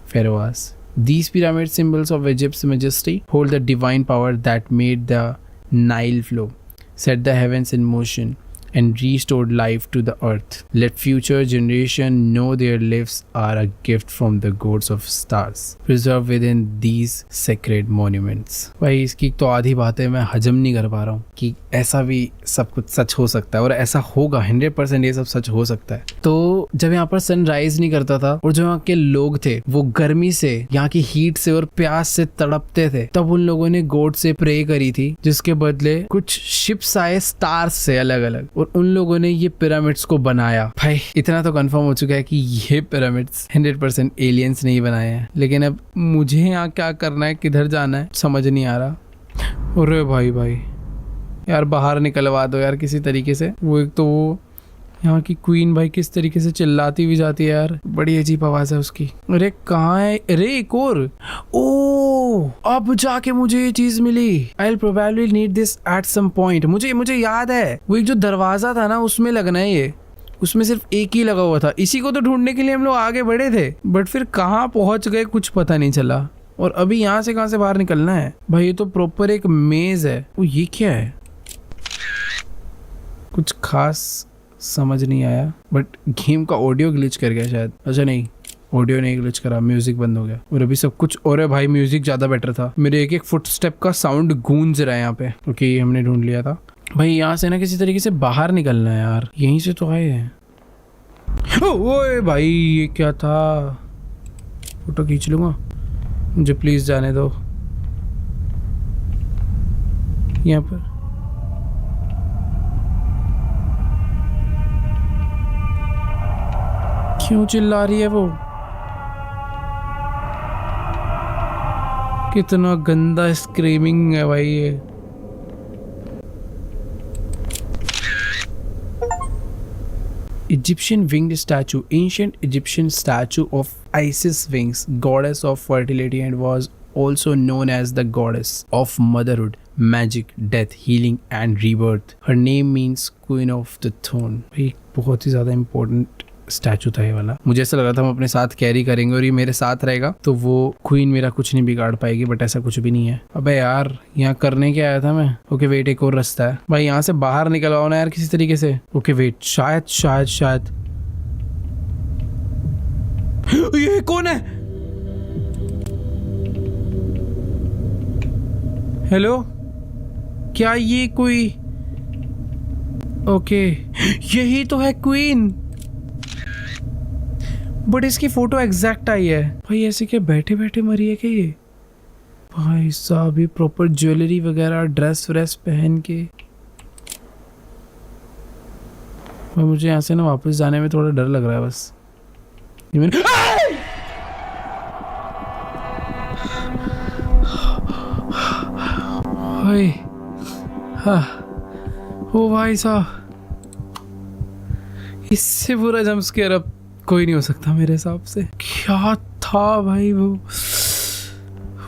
pharaohs. These pyramid symbols of Egypt's majesty hold the divine power that made the Nile flow, set the heavens in motion, and restored life to the earth. Let future generation know their lives are a gift from the gods of stars, preserved within these sacred monuments. भाई इसकी तो आधी बातें मैं हजम नहीं कर पा रहा हूँ कि ऐसा भी सब कुछ सच हो सकता है और ऐसा होगा 100% ये सब सच हो सकता है। तो जब यहाँ पर सनराइज नहीं करता था और जो यहाँ के लोग थे वो गर्मी से, यहाँ की हीट से और प्यास से तड़पते थे, तब उन लोगों ने गॉड से प्रे करी थी, जिसके बदले कुछ शिप्स आए स्टार्स से अलग अलग और उन लोगों ने ये पिरामिड्स को बनाया। भाई इतना तो कंफर्म हो चुका है कि ये पिरामिड्स 100% एलियंस नहीं बनाए हैं। लेकिन अब मुझे यहाँ क्या करना है, किधर जाना है, समझ नहीं आ रहा। अरे भाई यार बाहर निकलवा दो यार किसी तरीके से। वो एक तो वो यहाँ की क्वीन भाई किस तरीके से चिल्लाती हुई जाती है यार, बड़ी अजीब आवाज है उसकी। अरे कहाँ है? अरे एक और। ओ अब जाके मुझे ये चीज मिली। I will probably need this at some point. मुझे याद है वो एक जो दरवाजा था ना उसमें लगना है ये, उसमें सिर्फ एक ही लगा हुआ था। इसी को तो ढूंढने के लिए हम लोग आगे बढ़े थे, बट फिर कहाँ पहुंच गए कुछ पता नहीं चला। और अभी यहाँ से कहाँ से बाहर निकलना है? भाई ये तो प्रॉपर एक मेज है। वो ये क्या है? कुछ खास समझ नहीं आया, बट गेम का ऑडियो ग्लिच कर गया शायद। अच्छा नहीं, ऑडियो नहीं ग्लिच करा, म्यूजिक बंद हो गया और अभी सब कुछ। और भाई म्यूजिक ज्यादा बेटर था। मेरे एक फुटस्टेप का साउंड गूंज रहा है यहाँ पे। ओके हमने ढूंढ लिया था। भाई यहाँ से ना किसी तरीके से बाहर निकलना है यार, यहीं से तो आए हैं। ओए भाई ये क्या था? फोटो खींच लूंगा, मुझे प्लीज जाने दो। यहाँ पर क्यों चिल्ला रही है वो? कितना गंदा स्क्रीमिंग है भाई ये। Egyptian winged statue, ancient Egyptian statue of Isis wings, goddess of fertility, and was also known as the goddess of motherhood, magic, death, healing, and rebirth. Her name means Queen of the Throne. भाई बहुत ही ज़्यादा important statue था ये वाला। मुझे ऐसा लगा था हम अपने साथ कैरी करेंगे और ये मेरे साथ रहेगा तो वो क्वीन मेरा कुछ नहीं बिगाड़ पाएगी, बट ऐसा कुछ भी नहीं है। अबे यार यहाँ करने क्या आया था मैं? ओके वेट, एक और रास्ता है भाई, यहाँ से बाहर निकलवाओ ना यार किसी तरीके से। ओके वेट, शायद शायद शायद ये कौन है? हेलो, क्या ये कोई? ओके यही तो है क्वीन, बट इसकी फोटो एग्जैक्ट आई है। भाई ऐसे क्या बैठे बैठे मरी है क्या ये? भाई साहब ये प्रॉपर ज्वेलरी वगैरह ड्रेस व्रेस पहन के। भाई मुझे यहाँ से ना वापस जाने में थोड़ा डर लग रहा है बस। भाई हाँ, ओ भाई साहब इससे बुरा जंप स्केयर अब कोई नहीं हो सकता मेरे हिसाब से। क्या था भाई वो?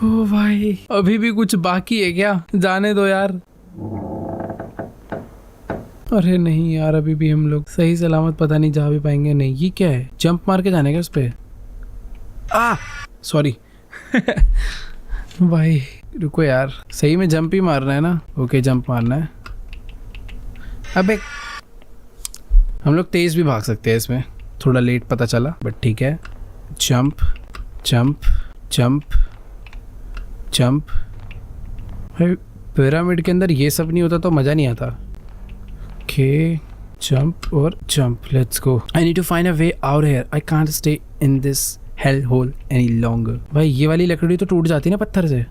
ओ भाई अभी भी कुछ बाकी है क्या? जाने दो यार। अरे नहीं यार, अभी भी हम लोग सही सलामत पता नहीं जा भी पाएंगे नहीं। ये क्या है? जंप मार के जाने का उस पे? सॉरी भाई रुको यार, सही में जंप ही मारना है ना? ओके जंप मारना है। अबे हम लोग तेज भी भाग सकते हैं इसमें, थोड़ा लेट पता चला बट ठीक है। Jump jump jump jump. भाई पिरामिड के अंदर ये सब नहीं होता तो मज़ा नहीं आता। ओके जंप और jump, let's go. I need to find a way out here, I can't stay in this hell hole any longer. भाई ये वाली लकड़ी तो टूट जाती है ना पत्थर से।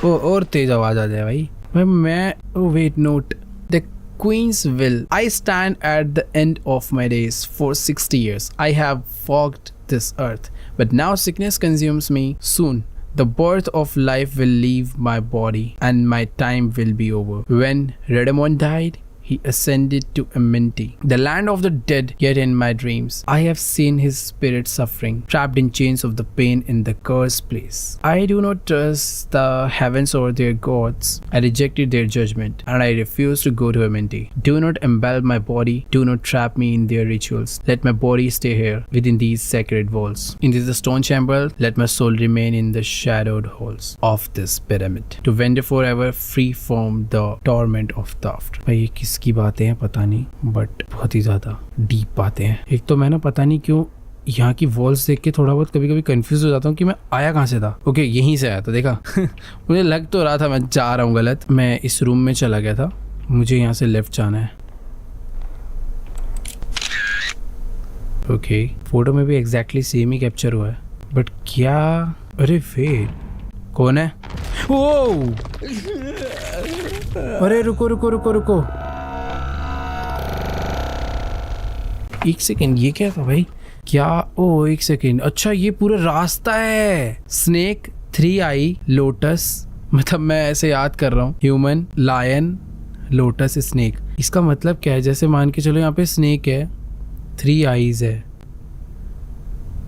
ओ और तेज आवाज आ जाए भाई। भाई मैं wait note the Queen's will. I stand at the end of my days. For 60 years I have walked this earth, but now sickness consumes me. Soon the birth of life will leave my body and my time will be over. When Redemon died, he ascended to Amenti, the land of the dead. Yet in my dreams I have seen his spirit suffering, trapped in chains of the pain in the cursed place. I do not trust the heavens or their gods. I rejected their judgment and I refuse to go to Amenti. Do not embellish my body, do not trap me in their rituals. Let my body stay here within these sacred walls. In this stone chamber, let my soul remain in the shadowed halls of this pyramid, to wander forever free from the torment of the after. भाई किस की बातें हैं पता नहीं, but बहुत ही ज़्यादा deep बातें हैं। एक तो मैं ना पता नहीं क्यों यहाँ की वॉल्स देख के थोड़ा बहुत कभी कभी कंफ्यूज हो जाता हूँ कि मैं आया कहाँ से था। ओके यहीं से आया था, देखा मुझे लग तो रहा था मैं जा रहा हूँ गलत। मैं इस रूम में चला गया था, मुझे यहाँ से लेफ्ट जाना है। ओके फोटो में भी एग्जैक्टली सेम ही कैप्चर हुआ है, बट क्या? अरे वेट, कौन है? ओ अरे रुको रुको रुको रुको, एक सेकेंड, ये क्या था भाई? क्या? ओ एक सेकेंड, अच्छा ये पूरा रास्ता है। स्नेक, 3 आई, लोटस, मतलब मैं ऐसे याद कर रहा हूँ, ह्यूमन, लायन, लोटस, स्नेक। इसका मतलब क्या है? जैसे मान के चलो यहाँ पे स्नेक है, 3 आईज है।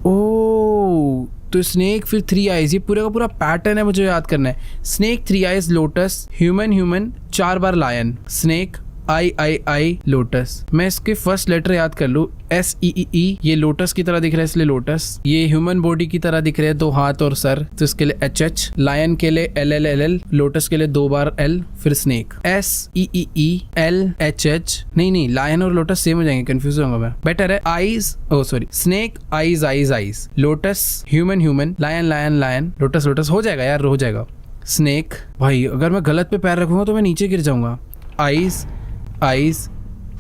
ओ तो स्नेक फिर 3 आईज, ये पूरा का पूरा पैटर्न है, मुझे याद करना है। Snake, 3 eyes, lotus, human, human, 4 बार लायन, स्नेक, आई लोटस। मैं इसके फर्स्ट लेटर याद कर लूँ, SEEE। ये लोटस की तरह दिख रहा है इसलिए लोटस। ये ह्यूमन बॉडी की तरह दिख रहे हैं, 2 हाथ और सर, तो इसके लिए HH। लायन के लिए LLLL, लोटस के लिए 2 बार L, फिर स्नेक SEEE LHH। नहीं लायन और लोटस सेम हो जाएंगे, कंफ्यूज होगा मैं। बेटर है eyes, oh sorry, snake, eyes eyes eyes, lotus, human human, lion lion lion, lotus lotus. हो जाएगा यार, हो जाएगा। स्नेक, भाई अगर मैं गलत पे पैर रखूंगा तो मैं नीचे गिर जाऊंगा। Eyes eyes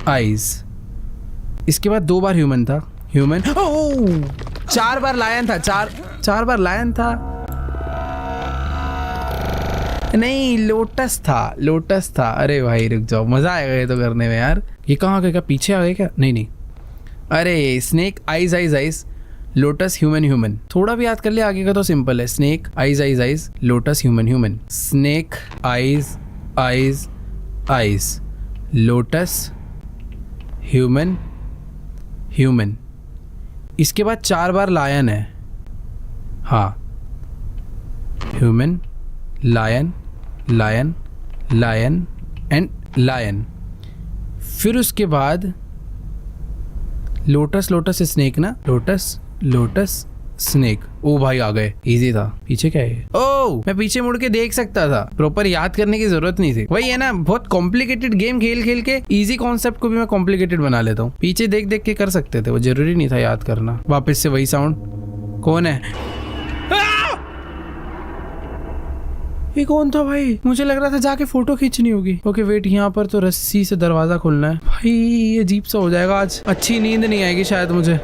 eyes. इसके बाद 2 बार ह्यूमन था, ह्यूमन। 4 बार लायन था, चार बार लायन था, नहीं लोटस था। अरे भाई रुक जाओ, मजा आएगा ये तो करने में यार। ये कहाँ गए, क्या पीछे आ गए क्या? नहीं, अरे snake eyes eyes eyes, lotus human. थोड़ा भी याद कर लिया, आगे का तो सिंपल है। Snake eyes eyes eyes, lotus human. Snake eyes eyes eyes, lotus human. इसके बाद 4 बार लायन है, हाँ, ह्यूमन, लायन एंड लायन। फिर उसके बाद लोटस स्नेक ना, लोटस स्नेक। ओ भाई आ गए, इजी था। पीछे क्या है? ओ मैं पीछे मुड़ के देख सकता था, प्रॉपर याद करने की जरूरत नहीं थी। वही है ना, बहुत कॉम्प्लिकेटेड गेम खेल के इजी कॉन्सेप्ट को भी मैं कॉम्प्लिकेटेड बना लेता हूँ। पीछे देख के कर सकते थे, वो जरूरी नहीं था याद करना। वापस से वही साउंड, कौन है? ये कौन था भाई? मुझे लग रहा था जाके फोटो खींचनी होगी। ओके वेट, यहाँ पर तो रस्सी से दरवाजा खोलना है। भाई ये अजीब सा हो जाएगा आज, अच्छी नींद नहीं आएगी शायद मुझे।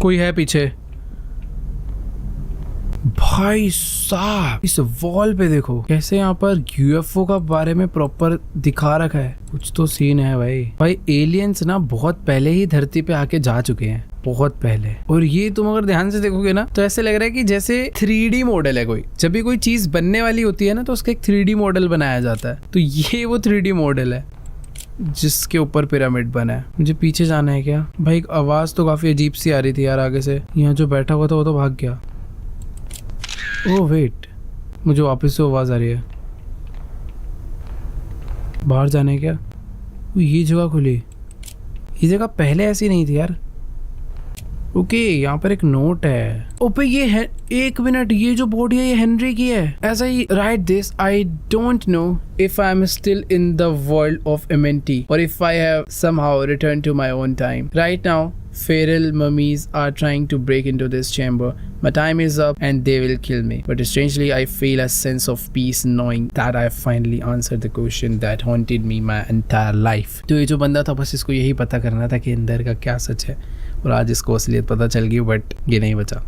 कोई है पीछे? भाई साहब इस वॉल पे देखो कैसे यहाँ पर यूएफओ का बारे में प्रॉपर दिखा रखा है। कुछ तो सीन है भाई एलियंस ना बहुत पहले ही धरती पे आके जा चुके हैं, बहुत पहले। और ये तुम अगर ध्यान से देखोगे ना तो ऐसे लग रहा है कि जैसे 3D मॉडल है कोई। जब भी कोई चीज बनने वाली होती है ना तो उसका एक 3D मॉडल बनाया जाता है, तो ये वो 3D मॉडल है जिसके ऊपर पिरामिड बना है। मुझे पीछे जाना है क्या? भाई एक आवाज तो काफी अजीब सी आ रही थी यार आगे से। यहाँ जो बैठा हुआ था वो तो भाग गया। ओह वेट, मुझे वापस से आवाज आ रही है। बाहर जाना है क्या? ये जगह खुली, ये जगह पहले ऐसी नहीं थी यार। ओके यहाँ पर एक नोट है। ओपे ये है, 1 मिनट, ये जो बॉडी है ये हेनरी की है। ऐसा ही write this, I don't know if I am still in the world of Amenti or if I have somehow return to my own time. Right now feral mummies are trying to break into this chamber. My time is up and they will kill me. But strangely, I feel a sense of peace knowing that I have finally answered the question that haunted me my entire life. तो ये जो बंदा था बस इसको यही पता करना था कि अंदर का क्या सच है, और आज इसको असलियत पता चल गई, बट ये नहीं बचा।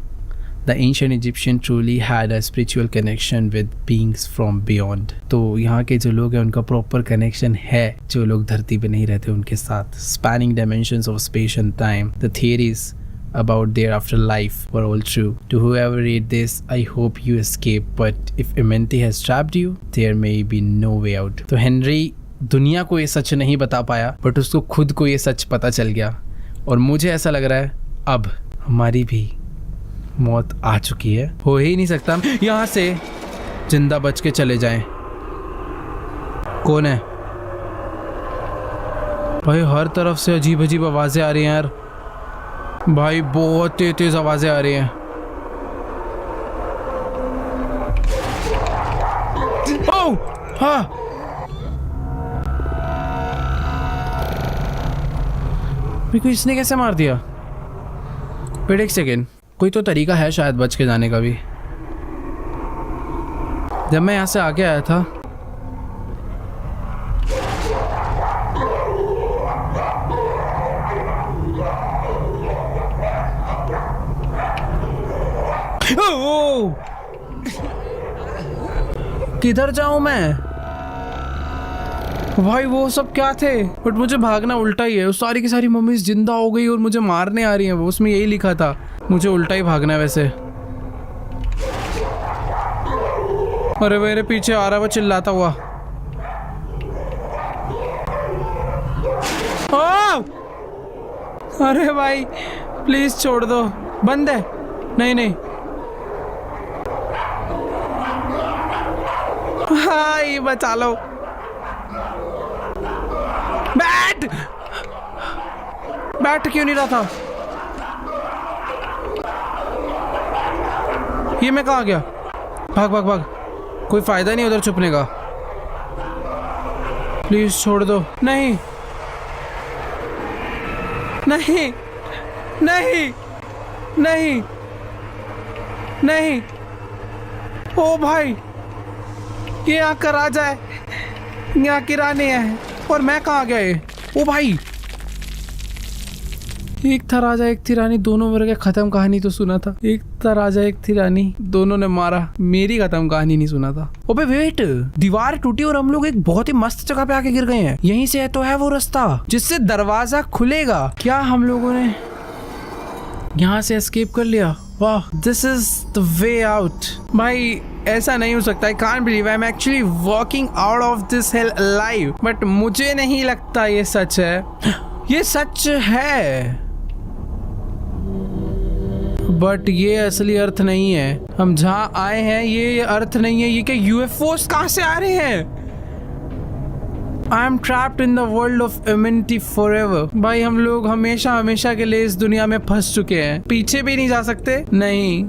The ancient Egyptian truly had a spiritual connection with beings from beyond. तो यहाँ के जो लोग हैं उनका प्रॉपर कनेक्शन है जो लोग धरती पे नहीं रहते उनके साथ। Spanning dimensions of space and time. The theories about their afterlife were all true. To whoever read this, I hope you escape. But if Amenti has trapped you, there may be no way out. तो Henry दुनिया को ये सच नहीं बता पाया, but उसको खुद को ये सच पता चल गया, और मुझे ऐसा लग रहा है अब हमारी भी मौत आ चुकी है। हो ही नहीं सकता यहाँ से जिंदा बच के चले जाएं। कौन है भाई? हर तरफ से अजीब अजीब आवाजें आ रही हैं यार भाई, बहुत तेज तेज आवाजें आ रही हैं। ओह हाँ, मेरे को इसने कैसे मार दिया? वेट एक सेकेंड, कोई तो तरीका है शायद बच के जाने का भी। जब मैं यहाँ से आगे आया था किधर जाऊं मैं भाई? वो सब क्या थे? बट मुझे भागना उल्टा ही है। सारी की सारी मम्मीज जिंदा हो गई और मुझे मारने आ रही हैं। वो उसमें यही लिखा था, मुझे उल्टा ही भागना है वैसे। अरे मेरे पीछे आ रहा, वो चिल्लाता हुआ। अरे भाई प्लीज छोड़ दो, बंद है। नहीं हाय बचा लो। बैठ क्यों नहीं रहा था? ये मैं कहाँ गया? भाग, कोई फायदा नहीं उधर छुपने का। प्लीज छोड़ दो। नहीं ओ भाई, ये यहाँ का राजा है, यहाँ की रानी है, और मैं कहाँ गए? ओ भाई, एक था राजा एक थी रानी, दोनों मर गए। खत्म कहानी तो सुना था। एक था राजा एक थी रानी, दोनों ने मारा। मेरी खत्म कहानी नहीं सुना था। ओबे वेट, दीवार टूटी और हम लोग एक बहुत ही मस्त जगह पे आके गिर गए हैं। यहीं से तो है वो रास्ता जिससे दरवाजा खुलेगा। क्या हम लोगों ने यहाँ से एस्केप कर लिया? वाह, this is the way out. भाई ऐसा नहीं हो सकता। I can't believe I am actually walking out of this hello alive. But मुझे नहीं लगता ये सच है। ये सच है, बट ये असली अर्थ नहीं है। हम जहाँ आए हैं ये अर्थ नहीं है। ये क्या यूएफओस कहाँ से आ रहे हैं? I am trapped in the world of immunity forever. भाई हम लोग हमेशा हमेशा के लिए इस दुनिया में फंस चुके हैं। पीछे भी नहीं जा सकते। नहीं,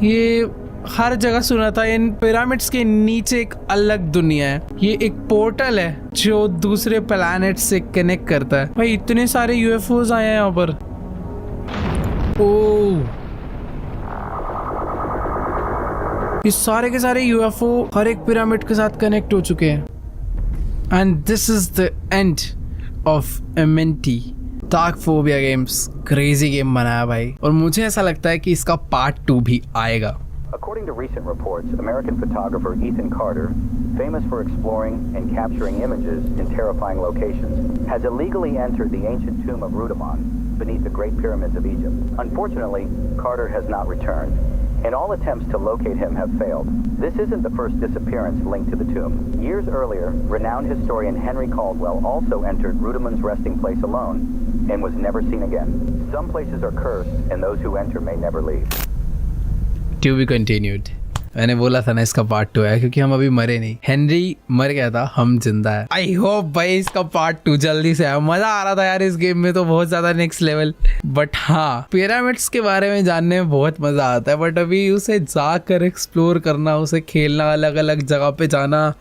ये हर जगह सुना था। इन पिरामिड्स के नीचे एक अलग दुनिया है। ये एक पोर्टल है जो दूसरे प्लैनेट से कनेक्ट करता है। भाई इतने सारे यूएफओस आए हैं यहाँ पर। ओह, ये सारे के सारे यूएफओ हर एक पिरामिड के साथ कनेक्ट हो चुके हैं। And this is the end of immunity. Dark phobia games crazy game बनाया भाई, और मुझे ऐसा लगता है कि इसका पार्ट 2 भी आएगा। According to recent reports, American photographer Ethan Carter, famous for exploring and capturing images in terrifying locations, has illegally entered the ancient tomb of Rudimon beneath the Great Pyramids of Egypt. Unfortunately, Carter has not returned, and all attempts to locate him have failed. This isn't the first disappearance linked to the tomb. Years earlier, renowned historian Henry Caldwell also entered Rudimon's resting place alone and was never seen again. Some places are cursed, and those who enter may never leave. To be continued। मैंने बोला था ना इसका part 2 है, क्योंकि हम अभी मरे नहीं। हेनरी मर गया था, हम जिंदा है। आई होप भाई इसका पार्ट 2 जल्दी से आया। मजा आ रहा था यार इस गेम में तो बहुत ज्यादा, नेक्स्ट लेवल। बट हाँ, पिरामिड्स के बारे में जानने में बहुत मजा आता है, बट अभी उसे जाकर एक्सप्लोर करना, उसे खेलना, अलग अलग जगह पे जाना,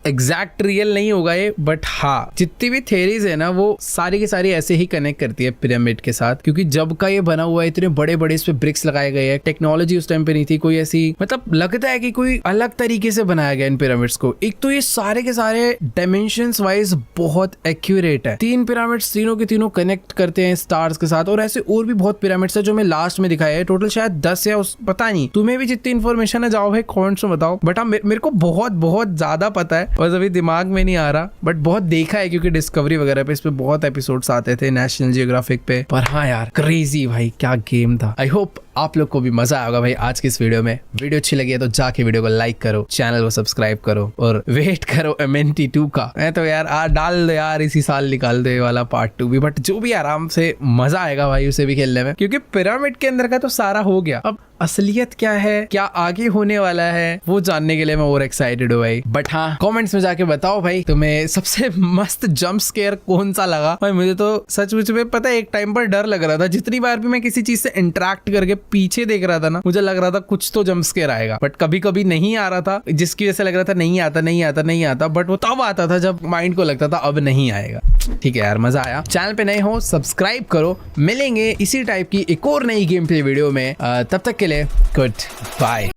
एग्जैक्ट रियल नहीं होगा ये। बट हाँ, जितनी भी थेरीज है ना वो सारी की सारी ऐसे ही कनेक्ट करती है पिरामिड के साथ, क्योंकि जब का ये बना हुआ है, इतने बड़े बड़े इस पे ब्रिक्स लगाए गए हैं। टेक्नोलॉजी उस टाइम पे नहीं थी कोई ऐसी, मतलब लगता है कि कोई अलग तरीके से बनाया गया इन पिरामिड्स को। एक तो ये सारे के सारे डायमेंशंस वाइज बहुत एक्यूरेट है। 3 पिरामिड्स तीनों के तीनों कनेक्ट करते हैं स्टार्स के साथ, और ऐसे और भी बहुत पिरामिड्स है जो मैं लास्ट में दिखाया है। टोटल शायद 10 या पता नहीं, तुम्हें भी जितनी इन्फॉर्मेशन है जाओ भाई कमेंट्स में बताओ। बट हाँ, मेरे को बहुत बहुत ज्यादा पता है, बस अभी दिमाग में नहीं आ रहा। बट बहुत देखा है क्योंकि डिस्कवरी वगैरह पे इस पे बहुत एपिसोड्स आते थे, नेशनल जियोग्राफिक पे। पर हाँ यार, क्रेजी भाई, क्या गेम था। आई होप आप लोग को भी मजा आएगा भाई आज की इस वीडियो में। वीडियो अच्छी लगी है तो जाके वीडियो को लाइक करो, चैनल को सब्सक्राइब करो, और वेट करो इम्यूनिटी 2 का। मैं तो यार डाल दो यार, इसी साल निकाल दे वाला पार्ट 2 भी। बट जो भी आराम से मजा आएगा भाई उसे भी खेलने में, क्योंकि पिरामिड के अंदर का तो सारा हो गया। अब असलियत क्या है, क्या आगे होने वाला है, वो जानने के लिए मैं और एक्साइटेड हूँ भाई। बट हाँ, कमेंट्स में जाके बताओ भाई तुम्हें सबसे मस्त जंप स्केयर कौन सा लगा। भाई मुझे तो सचमुच में पता है, एक टाइम पर डर लग रहा था। जितनी बार भी मैं किसी चीज से इंटरेक्ट करके पीछे देख रहा था ना, मुझे लग रहा था कुछ तो जंप स्केयर आएगा। बट कभी कभी नहीं आ रहा था, जिसकी वजह से लग रहा था नहीं आता नहीं आता नहीं आता। बट वो तब आता था जब माइंड को लगता था अब नहीं आएगा। ठीक है यार, मजा आया। चैनल पे नए हो सब्सक्राइब करो। मिलेंगे इसी टाइप की एक और नई गेम प्ले वीडियो में। तब तक के लिए गुड बाय।